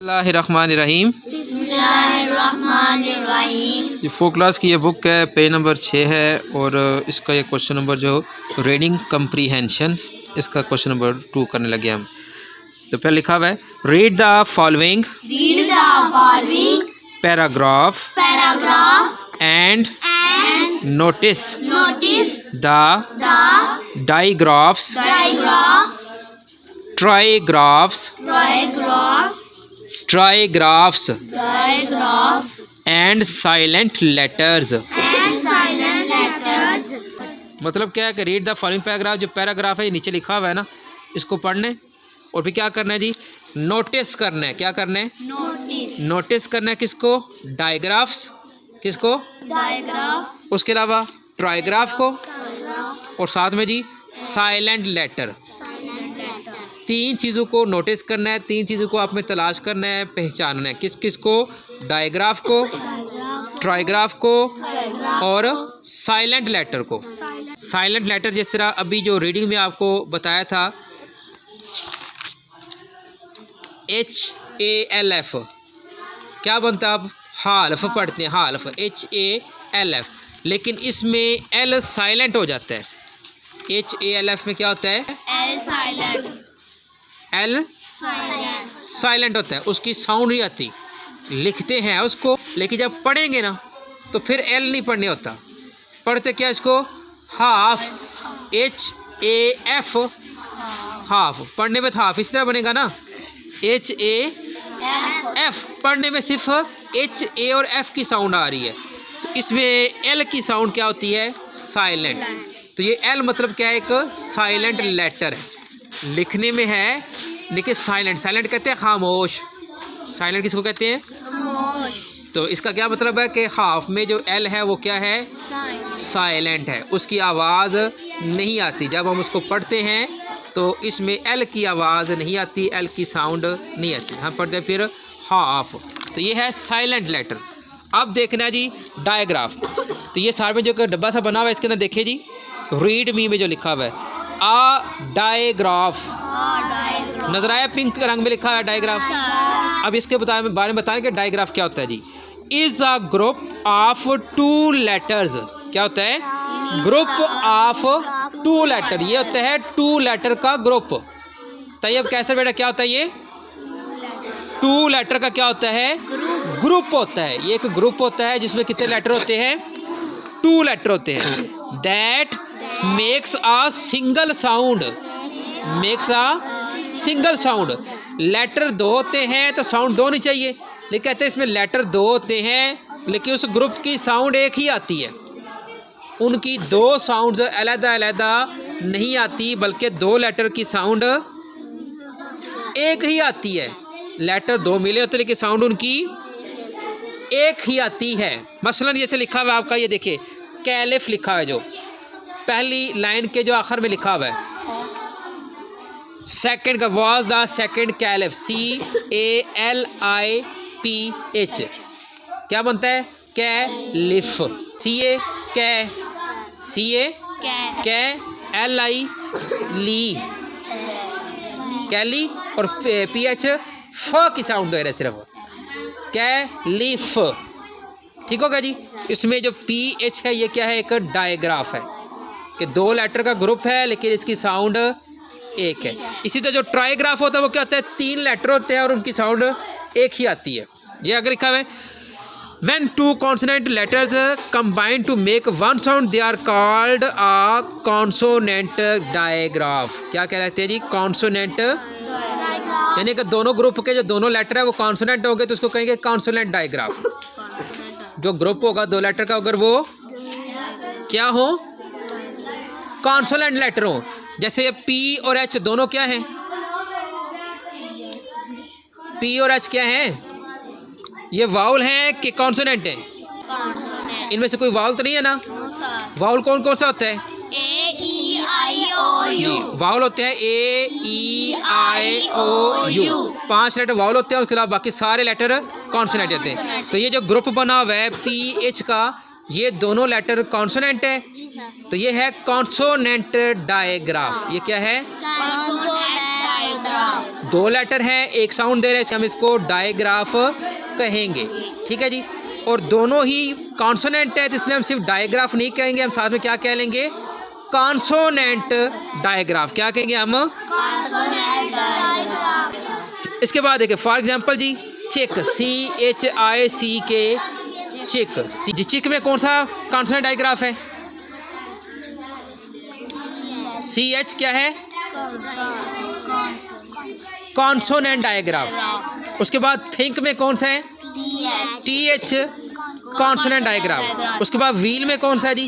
बिस्मिल्लाहिर्रहमानिर्रहीम। ये फोक क्लास की ये बुक है, पेज नंबर 6 है और इसका ये क्वेश्चन नंबर जो रीडिंग कम्प्रीहेंशन, इसका क्वेश्चन नंबर 2 करने लगे हम। तो पहले लिखा हुआ है read the following paragraph and notice the digraphs trigraphs and silent letters. मतलब क्या है कि रीड द फॉलोइंग पैराग्राफ, जो पैराग्राफ है ये नीचे लिखा हुआ है ना, इसको पढ़ने और फिर क्या करना है जी, नोटिस करना है। क्या करना है? नोटिस करना है किसको? डायग्राफ्स। किसको? डायग्राफ। उसके अलावा ट्राईग्राफ को और साथ में जी साइलेंट लेटर। तीन चीज़ों को नोटिस करना है, तीन चीज़ों को आप में तलाश करना है, पहचानना है। किस किस को? डायग्राफ को, ट्राईग्राफ को और साइलेंट लेटर को। साइलेंट लेटर जिस तरह अभी जो रीडिंग में आपको बताया था, HALF क्या बनता है? आप हाल्फ पढ़ते हैं, हाल्फ HALF, लेकिन इसमें L साइलेंट हो जाता है। HALF में क्या होता है? L साइलेंट होता है, उसकी साउंड नहीं आती। लिखते हैं उसको, लेकिन जब पढ़ेंगे ना तो फिर L नहीं पढ़ने होता। पढ़ते क्या इसको? Half, HAF, half. पढ़ने में हाफ इस तरह बनेगा ना, HAF। पढ़ने में सिर्फ HA और F की साउंड आ रही है, तो इसमें L की साउंड क्या होती है? साइलेंट। तो ये L मतलब क्या है? एक साइलेंट लेटर है, लिखने में है लेकिन साइलेंट। साइलेंट कहते हैं खामोश। साइलेंट किसको कहते हैं? खामोश। तो इसका क्या मतलब है कि हाफ में जो L है वो क्या है? साइलेंट है, उसकी आवाज़ नहीं आती। जब हम उसको पढ़ते हैं तो इसमें L की आवाज़ नहीं आती, L की साउंड नहीं आती। हम पढ़ते हैं फिर हाफ। तो ये है साइलेंट लेटर। अब देखना जी डायग्राफ। तो ये सारे में जो डब्बा सा बना हुआ है, इसके अंदर देखिए जी, रीड मी में जो लिखा हुआ है आ डायग्राफ, नजर आया? पिंक रंग में लिखा है डायग्राफ। अब इसके बारे में बताएं कि डायग्राफ क्या होता है जी। Is a group of two letters. क्या होता है? Group of two letter. ये होता है टू लेटर का ग्रुप। तैयब कैसे बेटा क्या होता है ये? टू लेटर का क्या होता है? ग्रुप होता है। ये एक ग्रुप होता है जिसमें कितने लेटर होते हैं? टू लेटर होते हैं। That makes a single sound. Makes a single sound. Letter दो होते हैं तो साउंड दो नहीं चाहिए, लेकिन कहते हैं इसमें लेटर दो होते हैं लेकिन उस ग्रुप की साउंड एक ही आती है। उनकी दो साउंड्स अलग-अलग नहीं आती, बल्कि दो लेटर की साउंड एक ही आती है। लेटर दो मिले होते लेकिन साउंड उनकी एक ही आती है। मसलन जैसे लिखा हुआ है आपका, ये देखिए कैलिफ लिखा है, जो पहली लाइन के जो आखिर में लिखा हुआ है, सेकंड का was the second caliph, CALIPH क्या बनता है? कैलिफ। CA LI ली, कैली, और PH फ की साउंड दे रहा है सिर्फ, कैलिफ। ठीक होगा जी। इसमें जो PH है ये क्या है? एक डायग्राफ है कि दो लेटर का ग्रुप है लेकिन इसकी साउंड एक है। इसी तरह जो ट्राईग्राफ होता है वो क्या होता है? तीन लेटर होते हैं और उनकी साउंड एक ही आती है। ये अगर लिखा हुआ है when two consonant letters combine to make one sound they are called a consonant digraph। क्या कहलाते हैं जी? कॉन्सोनेंट। यानी कि दोनों ग्रुप के जो दोनों लेटर है वो कॉन्सोनेंट होंगे तो उसको कहेंगे कॉन्सोनेंट डायग्राफ। जो ग्रुप होगा दो लेटर का, अगर वो क्या हो? कॉन्सोनेंट लेटर हो। जैसे P और H दोनों क्या हैं? P और H क्या हैं? ये वाउल हैं कि कॉन्सोनेंट है? इनमें से कोई वाउल तो नहीं है ना? वाउल कौन कौन सा होता है? A-E-I-O-U। वाउल होते हैं A-E-I-O-U। 5 लेटर वाउल होते हैं, उसके अलावा बाकी सारे लेटर कॉन्सोनेंट होते हैं। तो ये जो ग्रुप बना हुआ है PH का, ये दोनों लेटर कॉन्सोनेंट है, तो ये है कॉन्सोनेंट डायग्राफ। ये क्या है? दो लेटर हैं, एक साउंड दे रहे हैं, हम इसको डायग्राफ कहेंगे। ठीक है जी। और दोनों ही कॉन्सोनेंट है, तो इसलिए हम सिर्फ डायग्राफ नहीं कहेंगे, हम साथ में क्या कह लेंगे, कॉन्सोनेंट डायग्राफ। क्या कहेंगे हम, कॉन्सोनेंट डायग्राफ। इसके बाद देखिए फॉर एग्जांपल जी, चिक, CHICK, चिक। जी चिक में कौन सा कॉन्सोनेंट डायग्राफ है, CH क्या है, कॉन्सोनेंट डायग्राफ। उसके बाद थिंक में कौन सा है, TH कॉन्सोनेंट डायग्राफ। उसके बाद व्हील में कौन सा है जी,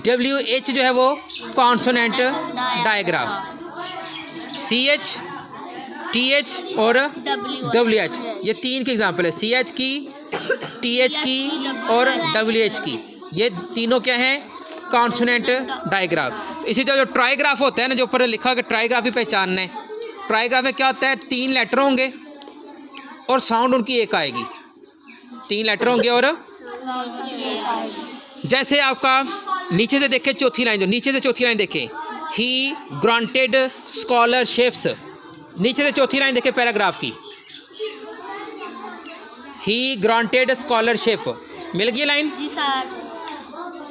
WH जो है वो कॉन्सोनेंट डायग्राफ। CH, TH और WH, ये तीन के एग्जाम्पल है, CH की, TH की और WH की। ये तीनों क्या हैं, कॉन्सोनेंट डायग्राफ। इसी तरह जो ट्राइग्राफ होता है ना, जो ऊपर लिखा है कि ट्राइग्राफ ही पहचानना है, ट्राइग्राफ में क्या होता है, 3 लेटर होंगे और साउंड उनकी एक आएगी। 3 लेटर होंगे और जैसे आपका नीचे से देखें चौथी लाइन, जो नीचे से चौथी लाइन देखें, ही ग्रांटेड स्कॉलरशिप्स। नीचे से चौथी लाइन देखें पैराग्राफ की, ही ग्रांटेड स्कॉलरशिप, मिल गई लाइन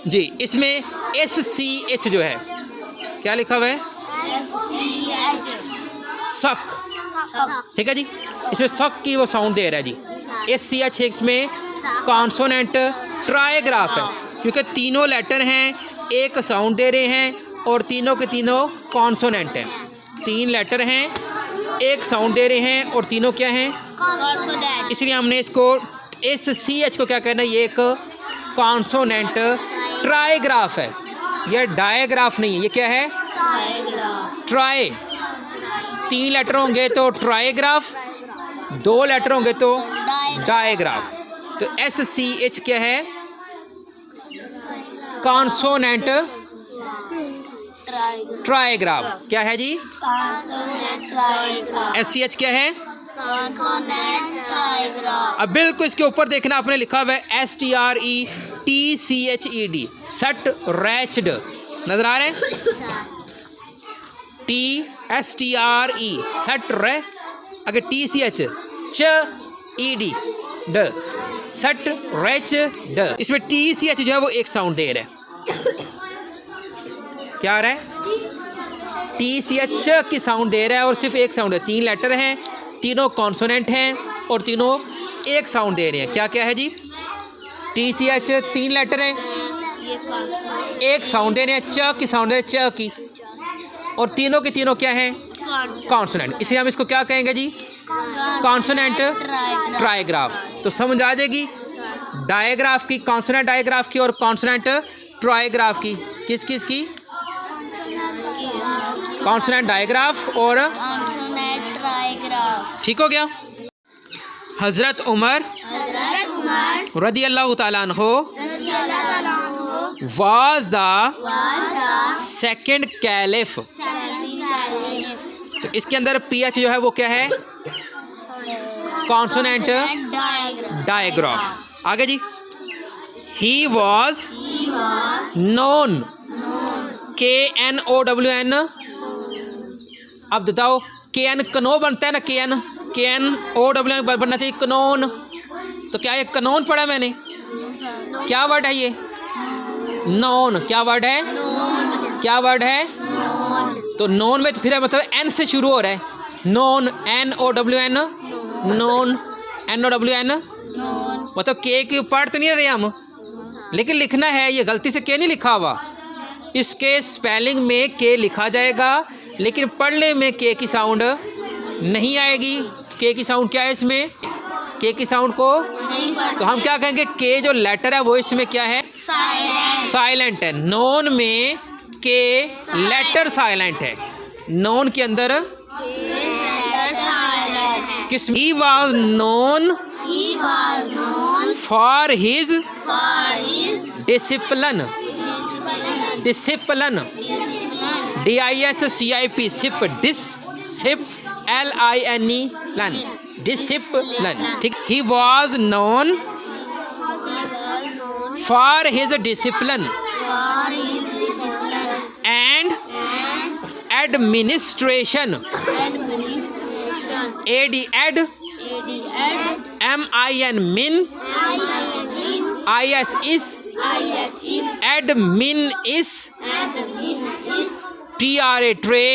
जी। इसमें SCH जो है, क्या लिखा हुआ है, सक। ठीक है जी। इसमें सक की वो साउंड दे रहा है जी। SCH इसमें कॉन्सोनेंट ट्राइग्राफ है, क्योंकि तीनों लेटर हैं, एक साउंड दे रहे हैं और तीनों के तीनों कॉन्सोनेंट हैं। 3 लेटर हैं, एक साउंड दे रहे हैं और तीनों क्या हैं, कॉन्सोनेंट। इसलिए हमने इसको SCH को क्या करना है, ये एक कॉन्सोनेंट ट्राइग्राफ है, यह डायग्राफ नहीं है। ये क्या है, ट्राई। 3 लेटर होंगे तो ट्राइग्राफ, 2 लेटर होंगे तो डायग्राफ। तो SCH क्या है, कॉन्सोनेंट ट्राइग्राफ। क्या है जी, SCH क्या है, कॉन्सोनेंट ट्राइग्राफ। अब बिल्कुल इसके ऊपर देखना, आपने लिखा हुआ है STRETCHED, सट रैचड, नजर आ रहे हैं, TSTRE सट रे, अगर TCH CHED ड, सट रैच ड। इसमें TCH जो है वो एक साउंड दे रहा है, क्या आ रहा है, TCH की साउंड दे रहा है और सिर्फ एक साउंड है। 3 लेटर हैं, तीनों कॉन्सोनेंट हैं और तीनों एक साउंड दे रहे हैं। क्या क्या है जी, TCH 3 लेटर है, एक साउंड दे रहे हैं, च की साउंड दे रहे हैं, च की, और तीनों के तीनों क्या हैं, कॉन्सोनेंट। इसलिए हम इसको क्या कहेंगे जी, कॉन्सोनेंट ट्राइग्राफ। तो समझ आ जाएगी डायग्राफ की, कॉन्सोनेंट डायग्राफ की और कॉन्सोनेंट ट्राइग्राफ की। किस किस की, कॉन्सोनेंट डायग्राफ और कॉन्सोनेंट ट्राइग्राफ। ठीक हो गया। हजरत उमर रदी अल्लाह ताला अन्हु वाज द सेकंड कैलिफ। तो इसके अंदर PH जो है वो क्या है, कॉन्सोनेंट डायग्राफ। आगे जी, ही वॉज नोन, KNOWN। अब बताओ, KN कनो बनता है ना, KNOWN बनना चाहिए, कनोन। तो क्या ये कनोन पढ़ा मैंने, क्या वर्ड है ये, नोन। क्या वर्ड है, क्या वर्ड है, तो नोन में तो फिर मतलब N से शुरू हो रहा है, नोन, NOWN, नोन, NOWN, मतलब K के पढ़ तो नहीं रहे हम, लेकिन लिखना है, ये गलती से K नहीं लिखा हुआ। इसके स्पेलिंग में K लिखा जाएगा, लेकिन पढ़ने में K की साउंड नहीं आएगी। K की साउंड क्या है इसमें, K की साउंड को तो हम क्या कहेंगे, K जो लेटर है वो इसमें क्या है, साइलेंट है। नोन में K लेटर साइलेंट है, नोन के अंदर किस, he was known for his discipline, discipline, DISCIP, सिप, डिस सिप, LINE लन, डिसिप्लिन। ठीक, he was known for his discipline and administration, एड MIN मिन, IS इस, एडमिन इस, TRA ट्रे,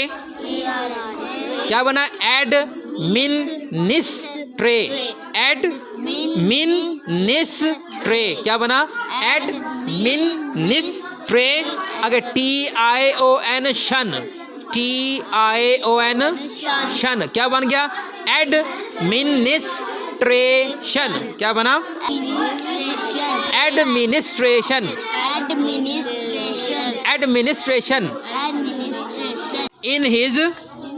क्या बना? एडमिनिस्ट्रे, एडमिनिस्ट्रे, क्या बना? एडमिनिस्ट्रे। अगर TION शन, TION शन, क्या बन गया? एडमिनिस्ट्रेशन, क्या बना? Administration, administration. In his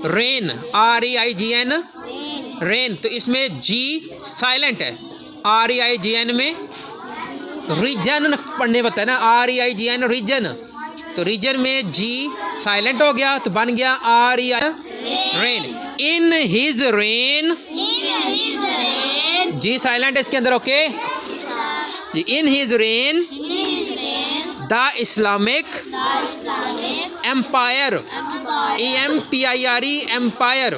rain, REIGN, rain, तो इसमें G साइलेंट है, REIGN में। रीजन पढ़ने बताया ना, REIGN रीजन, तो रीजन में G साइलेंट हो गया तो बन गया rain. In his rain, G silent है इसके अंदर, okay. In his rain the Islamic empire, EMPIRE empire,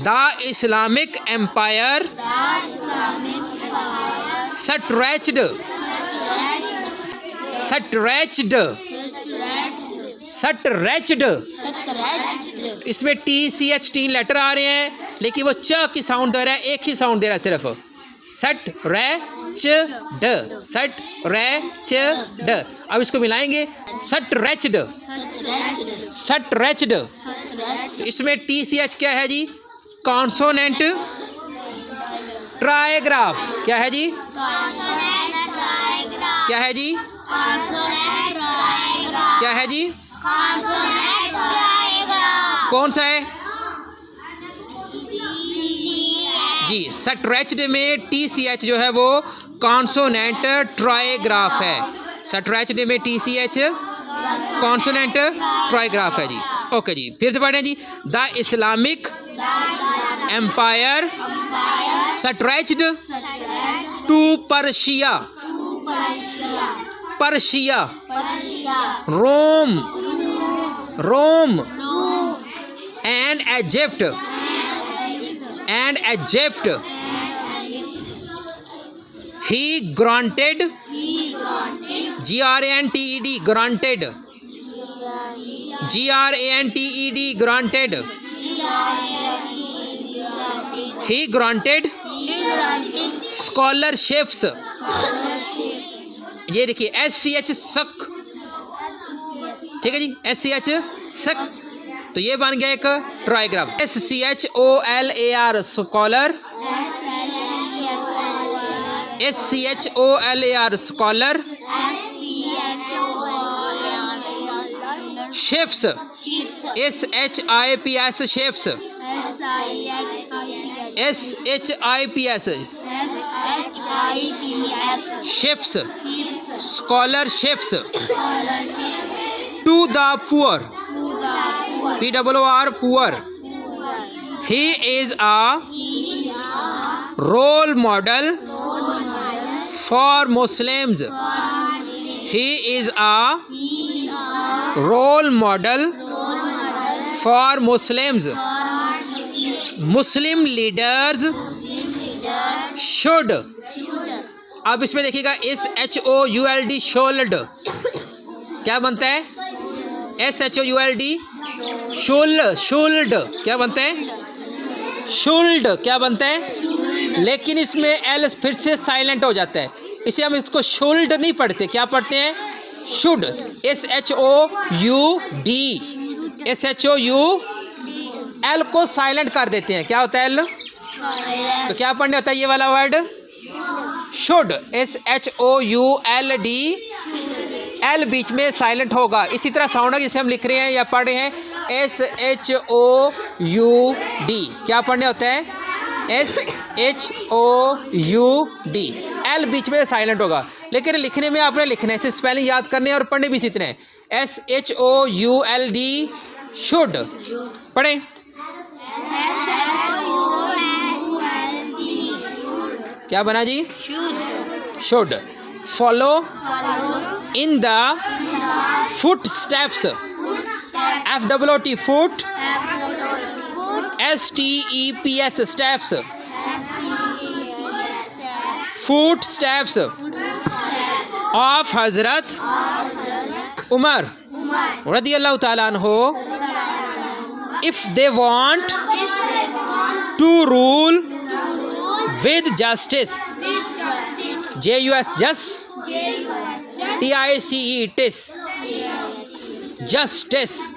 the Islamic empire stretched, stretched, stretched. इसमें TCH 3 लेटर आ रहे हैं लेकिन वो च की साउंड दे रहा है, एक ही साउंड दे रहा है सिर्फ। Stretched, stretched. अब इसको मिलाएंगे, स्ट्रेच्ड, स्ट्रेच्ड। इसमें TCH क्या है जी? कॉन्सोनेंट ट्राइग्राफ, क्या है जी? क्या है जी? क्या है जी? कौन सा है जी? स्ट्रेच्ड में TCH जो है वो कॉन्सोनेंट ट्राइग्राफ है। स्ट्रेच्ड में TCH कॉन्सोनेंट ट्राइग्राफ है जी। ओके जी, फिर से पढ़ें जी। The Islamic empire stretched to Persia, Persia, Rome, Rome and Egypt, and Egypt. He granted, GRANTED, granted, GRANTED, granted. He granted scholarships, ये देखिए SCH सक, ठीक है जी, SCH सक। तो ये बन गया एक ट्राइग्राफ। SCHOLAR scholar, SCHOLAR scholar. Shapes, SHIPS shapes, SHIPS ships, scholarships to the poor, POOR, poor. He is a role model for Muslims. He is a role model for Muslims. Muslim leaders should, अब इसमें देखिएगा SHOULD, should, क्या बनता है? SHOULD, should, क्या बनता है? Should, क्या बनता है? लेकिन इसमें L फिर से साइलेंट हो जाता है, इसे हम इसको शोल्ड नहीं पढ़ते, क्या पढ़ते हैं? शुड, SHOUD, SHOU, L को साइलेंट कर देते हैं, क्या होता है L? तो क्या पढ़ने होता है ये वाला वर्ड? शुड, SHOULD, L बीच में साइलेंट होगा। इसी तरह साउंड है जिसे हम लिख रहे हैं या पढ़ रहे हैं SHOUD, क्या पढ़ने होता है? SHOUD, L बीच में साइलेंट होगा, लेकिन लिखने में आपने लिखने से स्पेलिंग याद करने और पढ़ने भी सीखने हैं। SHOULD, शुड, पढ़ें। क्या बना जी? Should follow in the foot steps FOOT, foot. STEPS, steps. Footsteps of Hazrat Umar radiyallahu ta'ala anhu. If they want to rule with justice, JUS, just, TICE, tis, justice.